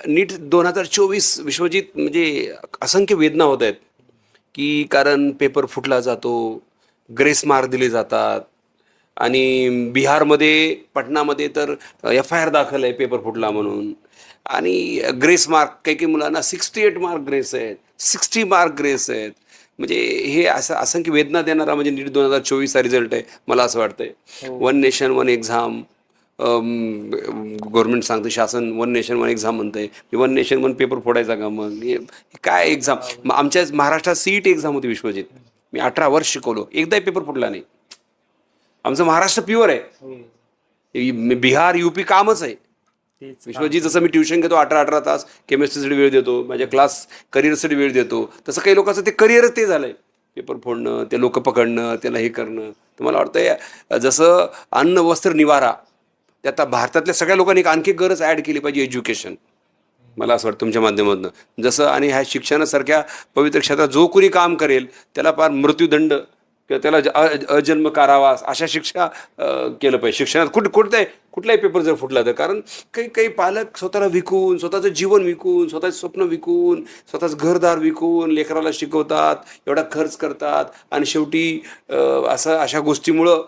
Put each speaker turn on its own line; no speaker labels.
नीट 2024 विश्वजित म्हणजे असंख्य वेदना होत आहेत, की कारण पेपर फुटला जातो, ग्रेस मार्क दिले जातात आणि बिहारमध्ये, पटनामध्ये तर एफ-आय-आर दाखल आहे पेपर फुटला म्हणून. आणि ग्रेस मार्क काही-काही मुलांना 68 मार्क ग्रेस आहेत, 60 मार्क ग्रेस आहेत. म्हणजे हे असं असंख्य वेदना देणारा म्हणजे नीट 2024चा रिझल्ट आहे, मला असं वाटतंय.
हो.
One nation one exam government सांगतं, शासन वन नेशन वन एक्झाम म्हणतंय. वन नेशन वन पेपर फोडायचा का मग? हे काय एक्झाम?
बापरे.
आमच्या महाराष्ट्रात सीईटी एक्झाम होती विश्वजित. मी 18 वर्ष शिकवलो, एकदाही पेपर फुटला नाही. आमचं महाराष्ट्र प्युअर आहे.
हो.
बिहार युपी कामच आहे.
तेच काम
विश्वजित जसं
करतात.
मी ट्युशन घेतो 18-18 तास, केमिस्ट्रीसाठी वेळ देतो, माझ्या क्लास करिअरसाठी वेळ देतो, तसं काही लोकांचं ते करिअरच ते झालंय. पेपर फोडणं, ते लोक पकडणं, त्याला हे करणं. तर मला वाटतं जसं अन्न वस्त्र निवारा, ते आता भारतातल्या सगळ्या लोकांनी एक आणखी गरज ॲड केली पाहिजे, एज्युकेशन. मला असं वाटतं तुमच्या माध्यमातून जसं. आणि ह्या शिक्षणासारख्या पवित्र क्षेत्रात जो कोणी काम करेल त्याला फार मृत्यूदंड किंवा त्याला अजन्म कारावास अशा शिक्षा केलं पाहिजे शिक्षणात. कुठलाही पेपर जर फुटला तर. कारण काही काही पालक स्वतःला विकून, स्वतःचं जीवन विकून, स्वतःचं स्वप्न विकून, स्वतःचं घरदार विकून लेकराला शिकवतात, एवढा खर्च करतात आणि शेवटी अशा गोष्टीमुळं